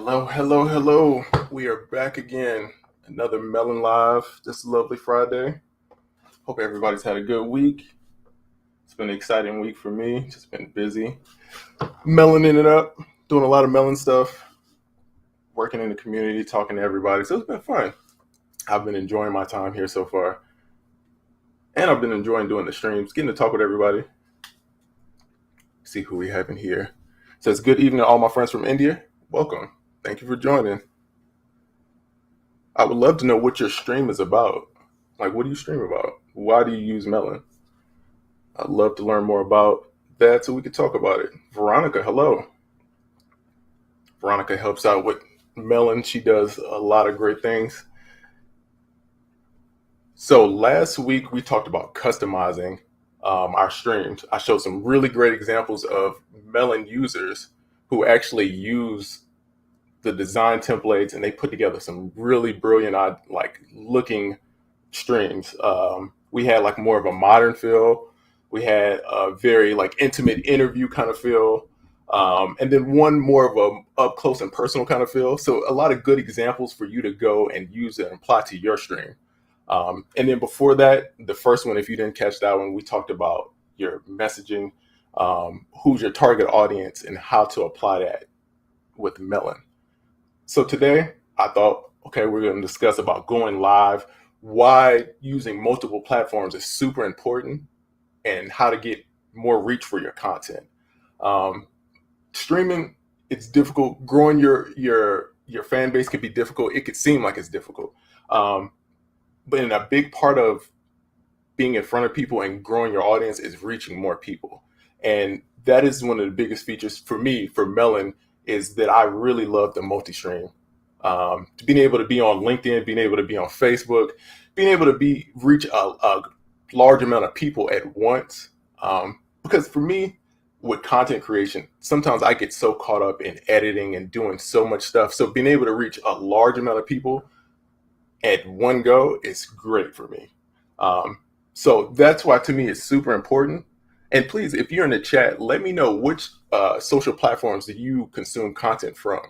Hello, hello, hello. We are back again. Another Melon Live this lovely Friday. Hope everybody's had a good week. It's been an exciting week for me. Just been busy. Meloning it up, doing a lot of melon stuff, working in the community, talking to everybody. So it's been fun. I've been enjoying my time here so far. And I've been enjoying doing the streams, getting to talk with everybody. See who we have in here. It says, good evening to all my friends from India. Welcome. Thank you for joining. I would love to know what your stream is about. Like, what do you stream about? Why do you use Melon? I'd love to learn more about that so we could talk about it. Veronica, hello. Veronica helps out with Melon. She does a lot of great things. So last week we talked about customizing our streams. I showed some really great examples of Melon users who actually use the design templates and they put together some really brilliant, like looking streams. We had like more of a modern feel. We had a very like intimate interview kind of feel. And then one more of a up close and personal kind of feel. So a lot of good examples for you to go and use and apply to your stream. And then before that, the first one, if you didn't catch that one, we talked about your messaging, who's your target audience and how to apply that with Melon. So today I thought, okay, we're going to discuss about going live, why using multiple platforms is super important, and how to get more reach for your content. Streaming, it's difficult. Growing your fan base can be difficult. It could seem like it's difficult. But in a big part of being in front of people and growing your audience is reaching more people. And that is one of the biggest features for me, for Melon, is that I really love the multi-stream. Being able to be on LinkedIn, being able to be on Facebook, being able to reach a large amount of people at once. Because for me, with content creation, sometimes I get so caught up in editing and doing so much stuff. So being able to reach a large amount of people at one go is great for me. So that's why to me it's super important. And please, if you're in the chat, let me know which social platforms do you consume content from.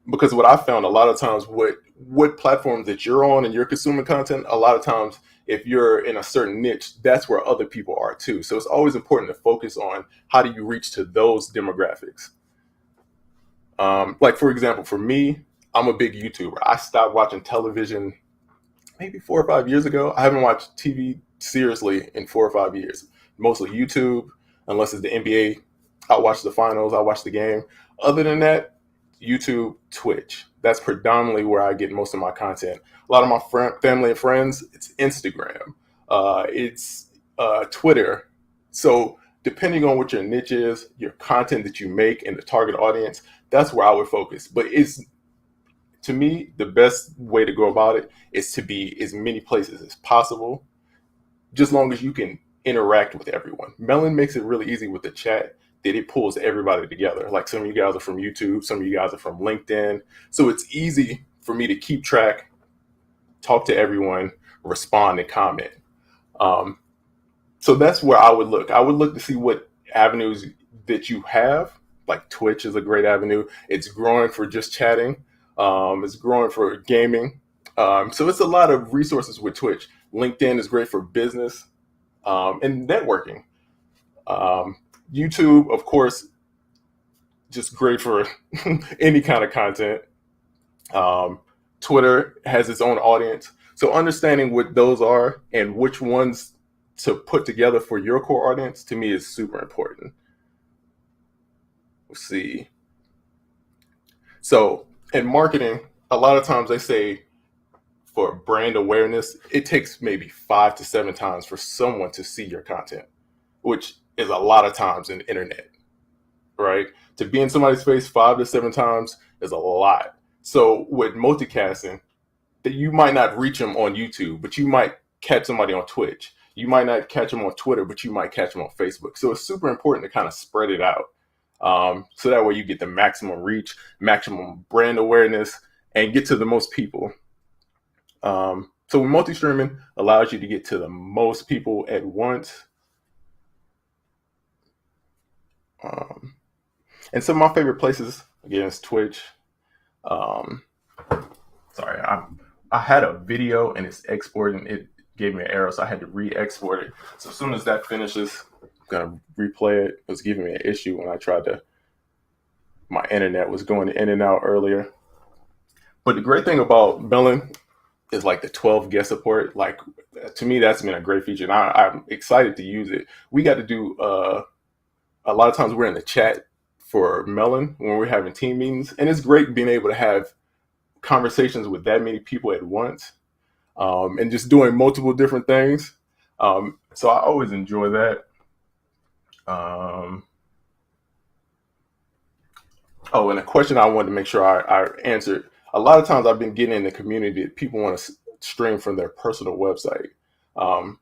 Because what I found a lot of times, what platforms that you're on and you're consuming content, a lot of times if you're in a certain niche, that's where other people are too. So it's always important to focus on how do you reach to those demographics. Like for example, for me, I'm a big YouTuber. I stopped watching television maybe 4 or 5 years ago. I haven't watched TV seriously in 4 or 5 years. Mostly YouTube, unless it's the NBA. I'll watch the finals, I'll watch the game. Other than that, YouTube, Twitch. That's predominantly where I get most of my content. A lot of my family and friends, it's Instagram, it's Twitter. So depending on what your niche is, your content that you make and the target audience, that's where I would focus. But it's, to me, the best way to go about it is to be as many places as possible, just long as you can interact with everyone. Melon makes it really easy with the chat that it pulls everybody together. Like some of you guys are from YouTube, some of you guys are from LinkedIn. So it's easy for me to keep track, talk to everyone, respond and comment. So that's where I would look. I would look to see what avenues that you have. Like Twitch is a great avenue. It's growing for just chatting. It's growing for gaming. So it's a lot of resources with Twitch. LinkedIn is great for business and networking. YouTube, of course, just great for any kind of content. Twitter has its own audience. So understanding what those are and which ones to put together for your core audience, to me, is super important. Let's see. So in marketing, a lot of times they say for brand awareness, it takes maybe 5 to 7 times for someone to see your content, which is a lot of times in the internet, right? To be in somebody's face 5 to 7 times is a lot. So with multicasting, that you might not reach them on YouTube, but you might catch somebody on Twitch. You might not catch them on Twitter, but you might catch them on Facebook. So it's super important to kind of spread it out. So that way you get the maximum reach, maximum brand awareness, and get to the most people. So multi-streaming allows you to get to the most people at once. And some of my favorite places, again, is Twitch, Um, sorry, I had a video and it's exporting. It gave me an error, so I had to re-export it. So as soon as that finishes, I'm gonna replay it. It was giving me an issue when I tried to. My internet was going in and out earlier. But the great thing about Melon is like the 12 guest support. Like to me, that's been a great feature, and I'm excited to use it. We got to do a lot of times we're in the chat for Melon when we're having team meetings, and it's great being able to have conversations with that many people at once, and just doing multiple different things. So I always enjoy that. Um, oh, and a question I wanted to make sure I answered. A lot of times I've been getting in the community that people want to stream from their personal website. Um,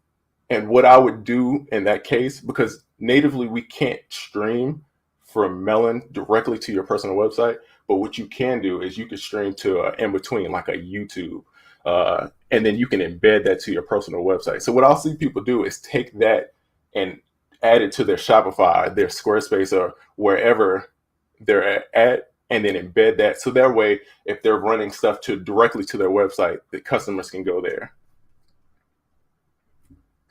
And what I would do in that case, because natively we can't stream from Melon directly to your personal website, but what you can do is you can stream to in between, like a YouTube, and then you can embed that to your personal website. So what I'll see people do is take that and add it to their Shopify, their Squarespace, or wherever they're at, and then embed that. So that way, if they're running stuff to directly to their website, the customers can go there.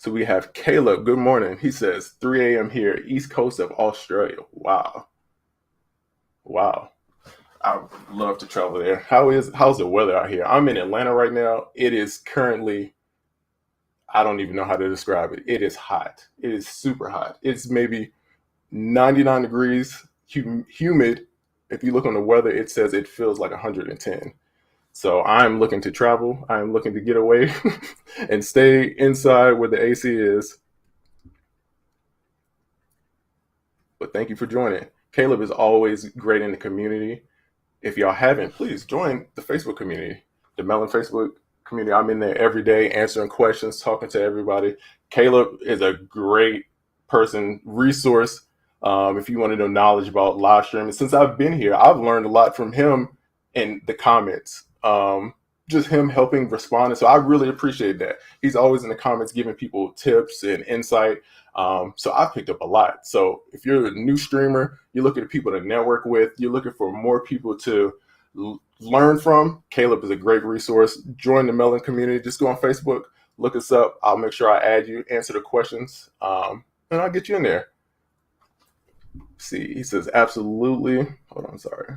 So we have Caleb. Good morning. He says 3 a.m. here, East Coast of Australia. Wow. Wow. I would love to travel there. How's the weather out here? I'm in Atlanta right now. It is currently, I don't even know how to describe it. It is hot. It is super hot. It's maybe 99 degrees, humid. If you look on the weather, it says it feels like 110. So I'm looking to travel. I'm looking to get away and stay inside where the AC is. But thank you for joining. Caleb is always great in the community. If y'all haven't, please join the Facebook community, the Melon Facebook community. I'm in there every day answering questions, talking to everybody. Caleb is a great person, resource. If you want to know knowledge about live streaming, since I've been here, I've learned a lot from him in the comments. Just him helping respond. And so I really appreciate that. He's always in the comments giving people tips and insight. So I've picked up a lot. So if you're a new streamer, you're looking at people to network with, you're looking for more people to learn from, Caleb is a great resource. Join the Melon community. Just go on Facebook, look us up. I'll make sure I add you, answer the questions, and I'll get you in there. See, he says, absolutely. Hold on, sorry.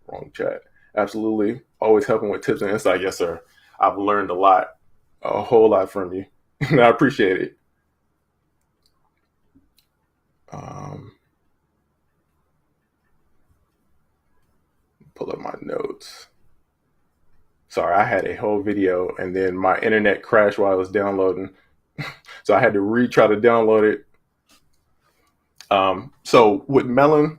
Wrong chat. Absolutely. Always helping with tips and insight. Yes, sir. I've learned a whole lot from you. And I appreciate it. Pull up my notes. Sorry, I had a whole video and then my internet crashed while I was downloading. So I had to try to download it. So with Melon,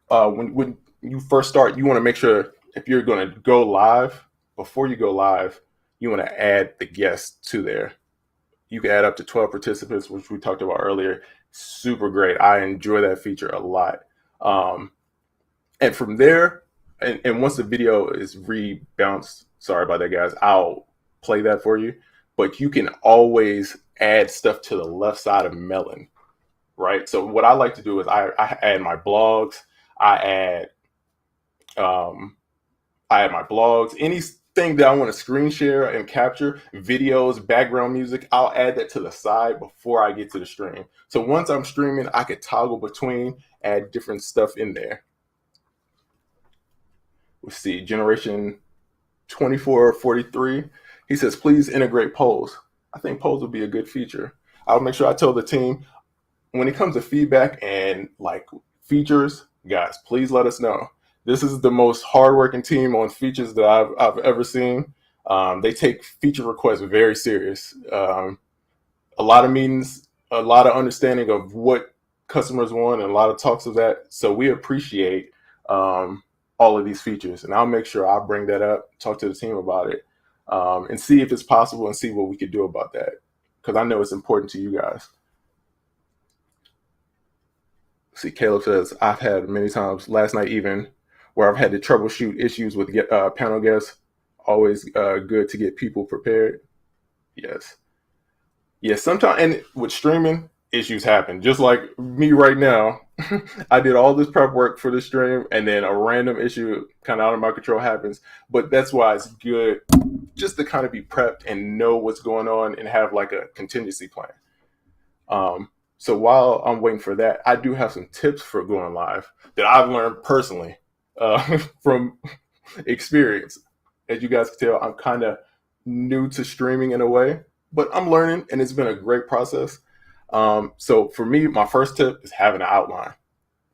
when you first start, you want to make sure if you're going to go live, before you go live, you want to add the guests to there. You can add up to 12 participants, which we talked about earlier. Super great. I enjoy that feature a lot. And from there, and once the video is rebounced, sorry about that, guys, I'll play that for you. But you can always add stuff to the left side of Melon, right? So what I like to do is I add my blogs. I add my blogs, anything that I want to screen share and capture, videos, background music, I'll add that to the side before I get to the stream. So once I'm streaming, I could toggle between, add different stuff in there. Let's see, generation 2443. He says, please integrate polls. I think polls would be a good feature. I'll make sure I tell the team when it comes to feedback and like features, guys, please let us know. This is the most hardworking team on features that I've ever seen. They take feature requests very serious. A lot of meetings, a lot of understanding of what customers want, and a lot of talks of that. So we appreciate all of these features, and I'll make sure I bring that up, talk to the team about it, and see if it's possible and see what we could do about that, because I know it's important to you guys. See, Caleb says, I've had many times, last night even, where I've had to troubleshoot issues with panel guests. Always good to get people prepared. Yes. Yes, sometimes, and with streaming, issues happen. Just like me right now, I did all this prep work for the stream, and then a random issue kind of out of my control happens. But that's why it's good just to kind of be prepped and know what's going on and have like a contingency plan. So while I'm waiting for that, I do have some tips for going live that I've learned personally from experience. As you guys can tell, I'm kind of new to streaming in a way, but I'm learning, and it's been a great process. So for me, my first tip is having an outline.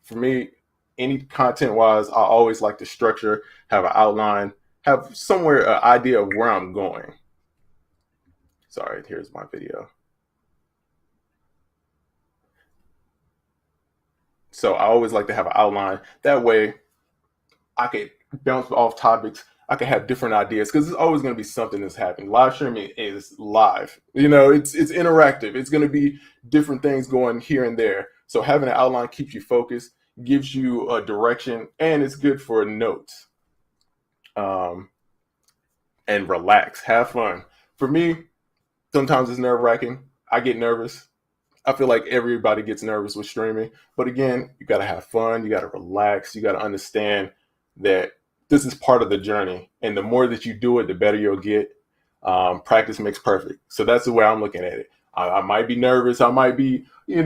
For me, any content wise, I always like to structure, have an outline, have somewhere an idea of where I'm going. Sorry, here's my video. So I always like to have an outline. That way I could bounce off topics. I could have different ideas because there's always going to be something that's happening. Live streaming is live. It's interactive. It's going to be different things going here and there. So having an outline keeps you focused, gives you a direction, and it's good for notes. And relax, have fun. For me, sometimes it's nerve wracking. I get nervous. I feel like everybody gets nervous with streaming. But again, you got to have fun. You got to relax. You got to understand that this is part of the journey. And the more that you do it, the better you'll get. Practice makes perfect. So that's the way I'm looking at it. I might be nervous. I might be, a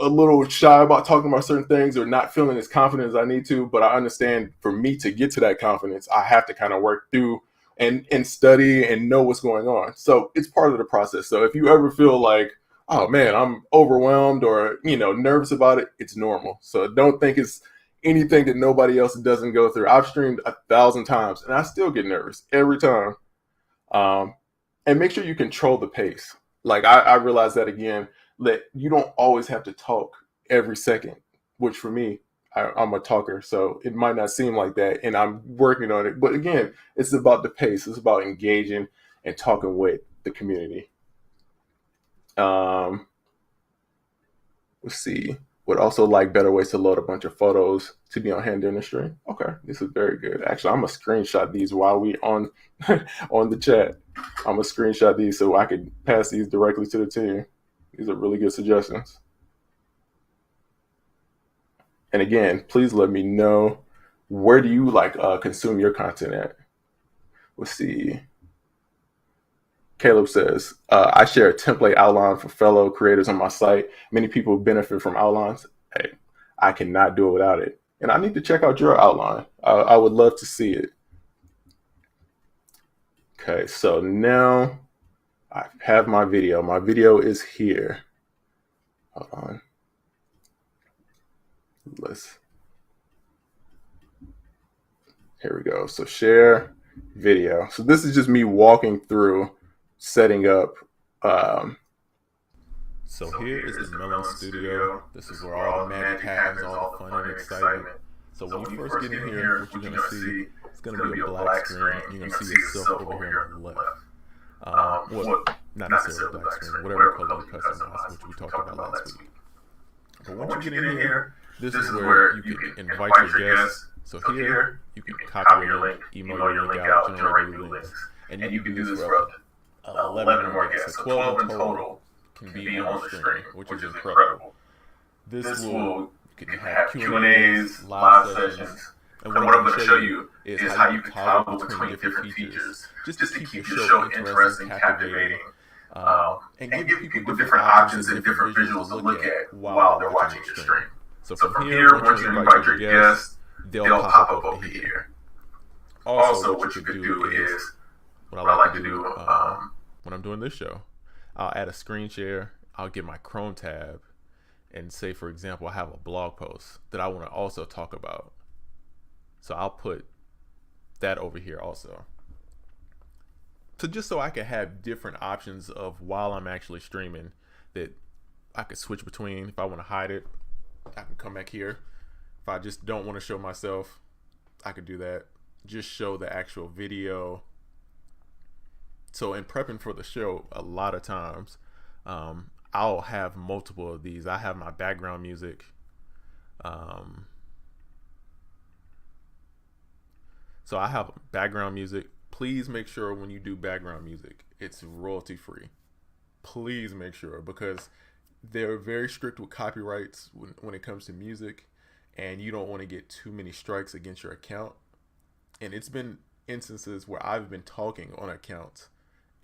little shy about talking about certain things or not feeling as confident as I need to. But I understand for me to get to that confidence, I have to kind of work through and study and know what's going on. So it's part of the process. So if you ever feel like, oh man, I'm overwhelmed or, nervous about it, it's normal. So don't think it's anything that nobody else doesn't go through. I've streamed 1,000 times and I still get nervous every time. And make sure you control the pace. Like I realized that again, that you don't always have to talk every second, which for me, I'm a talker, so it might not seem like that, and I'm working on it. But again, it's about the pace. It's about engaging and talking with the community. Let's see. Would also like better ways to load a bunch of photos to be on hand during the stream. Okay, this is very good. Actually, I'm gonna screenshot these while we on on the chat. I'm gonna screenshot these so I could pass these directly to the team. These are really good suggestions. And again, please let me know, where do you like consume your content at? Let's see. Caleb says, I share a template outline for fellow creators on my site. Many people benefit from outlines. Hey, I cannot do it without it. And I need to check out your outline. I would love to see it. Okay, so now I have my video. My video is here. Hold on. Here we go. So share video. So this is just me walking through setting up. So here is the Melon Studio. This is where all the magic happens, all the fun and excitement. So when you first get in here, what you're going to see, it's going to be a black screen. You're going to see yourself over here on the left. Well, not necessarily a black screen, whatever color you customize, which we talked about last week. But once you get in here, this is where you can invite your guests. So here, you can copy your link, email your link out, generate new links. And you can do this for 11 or more guests. So 12 in total can be on the stream, which is incredible. This will, you can have Q&As, live sessions. And what I'm going to show you is how you can toggle between different features just to keep your show interesting, captivating, and give people different options and different visuals to look at while they're watching your stream. So from here, once you invite your guests, they'll pop up over here. Also, what you could do is, what I like to do when I'm doing this show, I'll add a screen share, I'll get my Chrome tab, and say, for example, I have a blog post that I want to also talk about. So I'll put that over here also. So just so I can have different options of while I'm actually streaming that I could switch between. If I want to hide it, I can come back here. If I just don't want to show myself, I could do that. Just show the actual video. So in prepping for the show, a lot of times, I'll have multiple of these. I have my background music. So I have background music. Please make sure when you do background music, it's royalty free. Please make sure, because they're very strict with copyrights when it comes to music. and you don't want to get too many strikes against your account. And it's been instances where I've been talking on accounts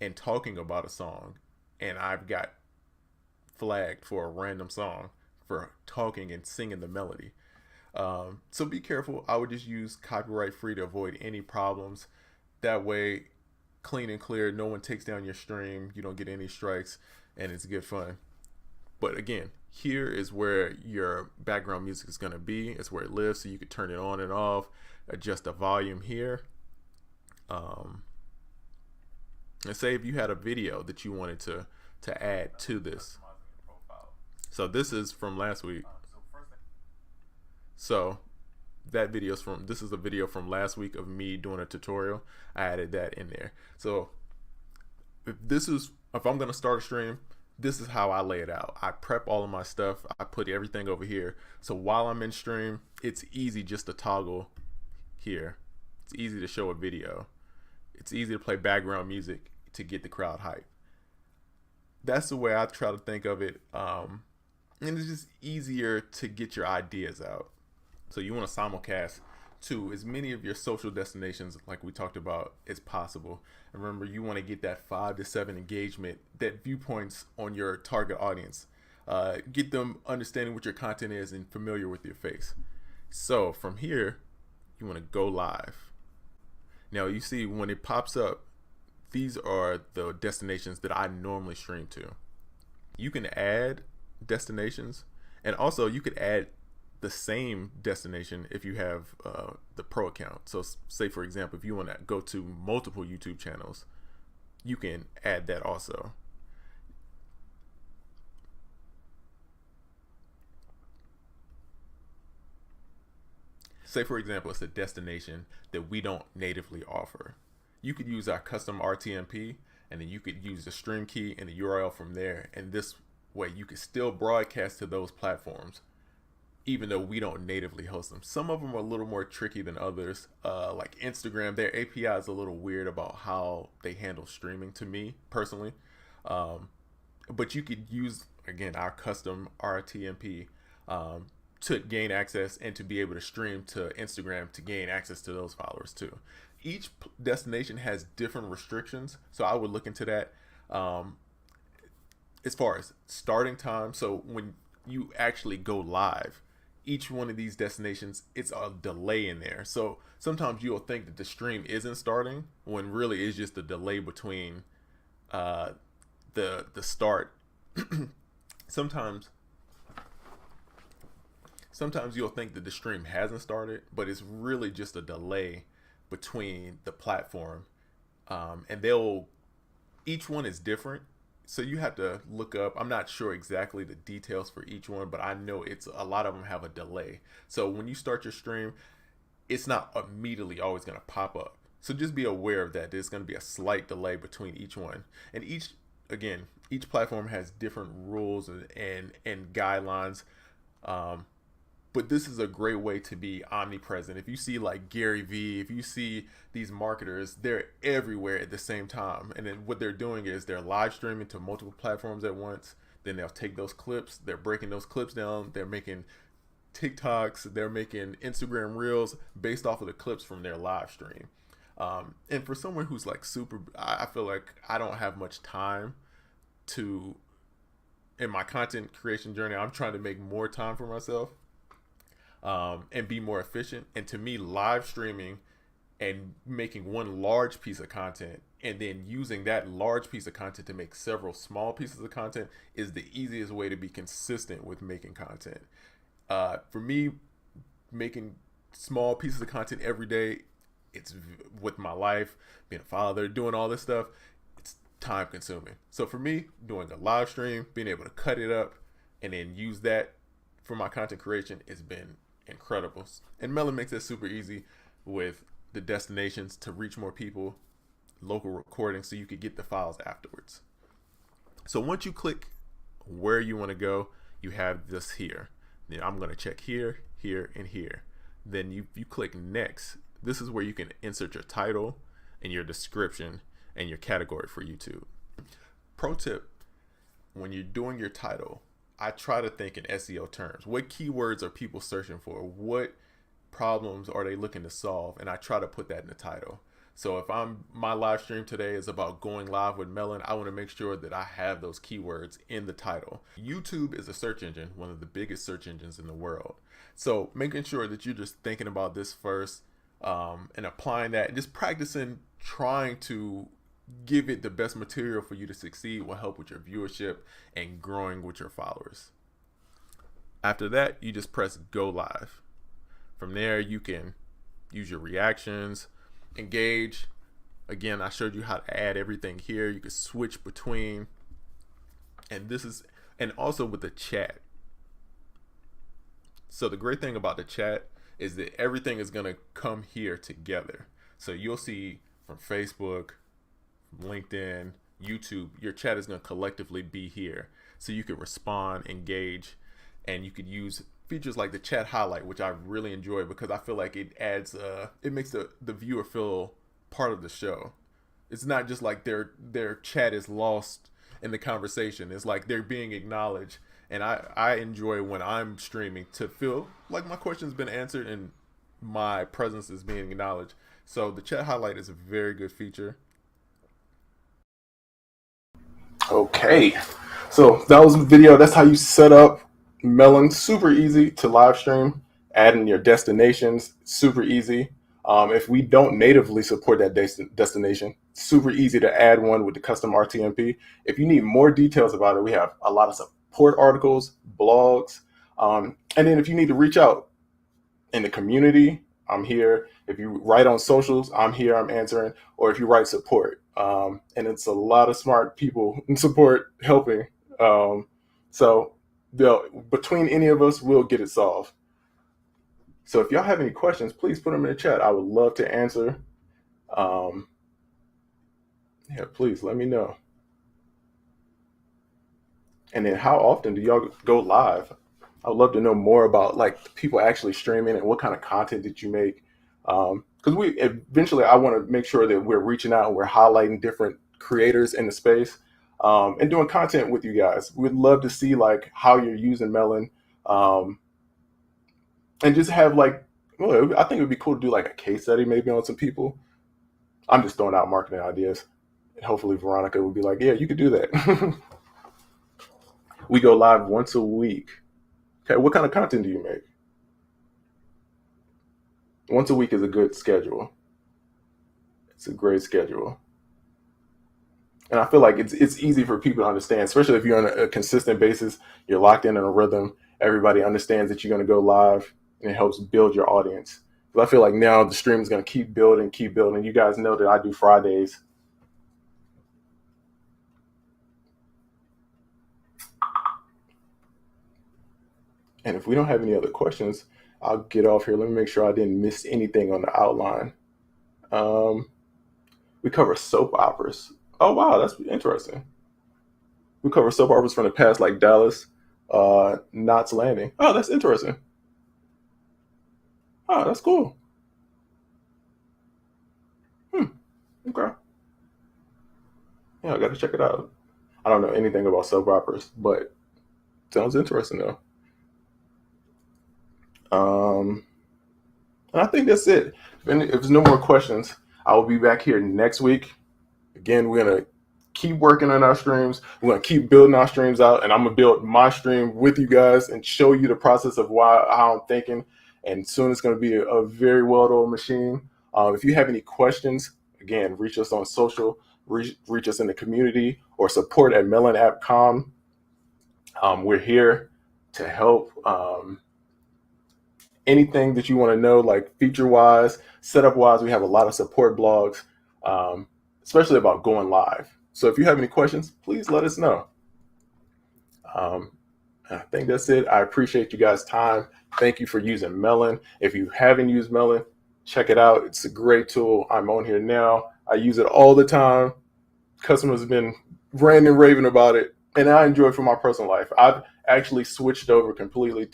and talking about a song, and I've got flagged for a random song for talking and singing the melody. So be careful. I would just use copyright free to avoid any problems. That way, clean and clear. No one takes down your stream. You don't get any strikes, and it's good fun. But again, here is where your background music is going to be. It's where it lives, so you can turn it on and off, adjust the volume here. And say if you had a video that you wanted to add to this. So this is from last week. So that video's from, this is a video from last week of me doing a tutorial. I added that in there. So if I'm gonna start a stream, this is how I lay it out. I prep all of my stuff. I put everything over here. So while I'm in stream, it's easy just to toggle here. It's easy to show a video. It's easy to play background music to get the crowd hype. That's the way I try to think of it. And it's just easier to get your ideas out. So you want to simulcast to as many of your social destinations, like we talked about, as possible. And remember, you want to get that 5 to 7 engagement, that viewpoints on your target audience. Get them understanding what your content is and familiar with your face. So from here, you want to go live. Now you see when it pops up, these are the destinations that I normally stream to. You can add destinations, and also you could add the same destination if you have the pro account. So say for example, if you want to go to multiple YouTube channels, you can add that also. Say for example, it's a destination that we don't natively offer. You could use our custom RTMP, and then you could use the stream key and the URL from there, and this way you could still broadcast to those platforms even though we don't natively host them. Some of them are a little more tricky than others. Like Instagram, their API is a little weird about how they handle streaming to me personally. But you could use, again, our custom RTMP to gain access and to be able to stream to Instagram to gain access to those followers too. Each destination has different restrictions, so I would look into that. As far as starting time, so when you actually go live, each one of these destinations, it's a delay in there. So sometimes you'll think that the stream isn't starting when really it's just a delay between the start. Sometimes you'll think that the stream hasn't started, but it's really just a delay between the platform, and each one is different. So you have to look up. I'm not sure exactly the details for each one, but I know it's a lot of them have a delay. So when you start your stream, it's not immediately always going to pop up. So just be aware of that. There's going to be a slight delay between each one, and each platform has different rules and guidelines. But this is a great way to be omnipresent. If you see like Gary Vee, if you see these marketers, they're everywhere at the same time. And then what they're doing is they're live streaming to multiple platforms at once. Then they'll take those clips, they're breaking those clips down, they're making TikToks, they're making Instagram Reels based off of the clips from their live stream. And for someone who's like I feel like I don't have much time in my content creation journey. I'm trying to make more time for myself. And be more efficient. And to me, live streaming and making one large piece of content and then using that large piece of content to make several small pieces of content is the easiest way to be consistent with making content. For me, making small pieces of content every day, it's with my life, being a father, doing all this stuff, it's time consuming. So for me, doing a live stream, being able to cut it up and then use that for my content creation has been incredible. And Melon makes it super easy with the destinations to reach more people, local recording, so you could get the files afterwards. So once you click where you want to go, you have this here. Then I'm going to check here, here, and here. Then you click next. This is where you can insert your title and your description and your category for YouTube. Pro tip, when you're doing your title, I try to think in SEO terms. What keywords are people searching for? What problems are they looking to solve? And I try to put that in the title. So if my live stream today is about going live with Melon, I want to make sure that I have those keywords in the title. YouTube is a search engine, one of the biggest search engines in the world. So making sure that you're just thinking about this first, and applying that and just practicing trying to give it the best material for you to succeed will help with your viewership and growing with your followers. After that, you just press go live. From there, you can use your reactions, engage. Again, I showed you how to add everything here. You can switch between, and also with the chat. So the great thing about the chat is that everything is going to come here together. So you'll see from Facebook, LinkedIn, YouTube, your chat is going to collectively be here. So you could respond, engage, and you could use features like the chat highlight, which I really enjoy because I feel like it adds, it makes the viewer feel part of the show. It's not just like their chat is lost in the conversation. It's like they're being acknowledged. And I enjoy when I'm streaming to feel like my question's been answered and my presence is being acknowledged. So the chat highlight is a very good feature. Okay, so that was the video. That's how you set up Melon. Super easy to live stream. Adding your destinations, super easy. If we don't natively support that destination, super easy to add one with the custom RTMP. If you need more details about it, we have a lot of support articles, blogs, and then if you need to reach out in the community, I'm here. If you write on socials, I'm here, I'm answering, or if you write support. And it's a lot of smart people in support helping. So between any of us, we'll get it solved. So if y'all have any questions, please put them in the chat. I would love to answer. Yeah, please let me know. And then how often do y'all go live? I would love to know more about like people actually streaming and what kind of content did you make? Because we eventually, I want to make sure that we're reaching out and we're highlighting different creators in the space, and doing content with you guys. We'd love to see like how you're using Melon, and just have like, well, I think it would be cool to do like a case study maybe on some people. I'm just throwing out marketing ideas. And hopefully Veronica would be like, yeah, you could do that. We go live once a week. Okay, what kind of content do you make? Once a week is a good schedule. It's a great schedule. And I feel like it's easy for people to understand, especially if you're on a consistent basis, you're locked in a rhythm, everybody understands that you're going to go live, and it helps build your audience. But I feel like now the stream is going to keep building. You guys know that I do Fridays. And if we don't have any other questions, I'll get off here. Let me make sure I didn't miss anything on the outline. We cover soap operas. Oh, wow, that's interesting. We cover soap operas from the past, like Dallas, Knots Landing. Oh, that's interesting. Oh, that's cool. Okay. Yeah, I got to check it out. I don't know anything about soap operas, but sounds interesting though. And I think that's it. If there's no more questions, I will be back here next week. Again, we're going to keep working on our streams. We're going to keep building our streams out, and I'm going to build my stream with you guys and show you the process of how I'm thinking. And soon it's going to be a very well-oiled machine. If you have any questions, again, reach us on social, reach us in the community, or support at melonapp.com. We're here to help. Anything that you want to know, like feature-wise, setup-wise, we have a lot of support blogs, especially about going live. So if you have any questions, please let us know. I think that's it. I appreciate you guys' time. Thank you for using Melon. If you haven't used Melon, check it out. It's a great tool. I'm on here now. I use it all the time. Customers have been ranting and raving about it, and I enjoy it for my personal life. I've actually switched over completely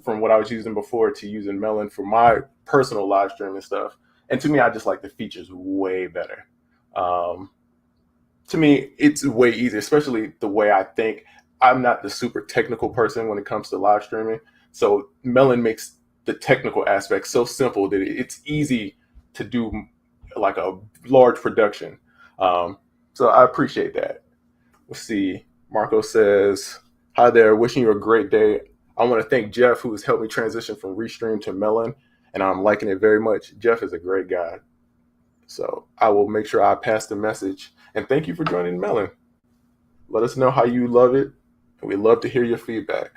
from what I was using before to using Melon for my personal live streaming stuff. And to me, I just like the features way better. To me, it's way easier, especially the way I think. I'm not the super technical person when it comes to live streaming. So Melon makes the technical aspect so simple that it's easy to do like a large production. Um, so I appreciate that. Let's see. Marco says, "Hi there, wishing you a great day. I want to thank Jeff, who has helped me transition from Restream to Melon, and I'm liking it very much. Jeff is a great guy. So I will make sure I pass the message. And thank you for joining Melon. Let us know how you love it, and we'd love to hear your feedback.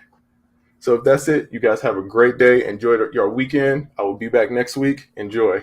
So if that's it, you guys have a great day. Enjoy your weekend. I will be back next week. Enjoy."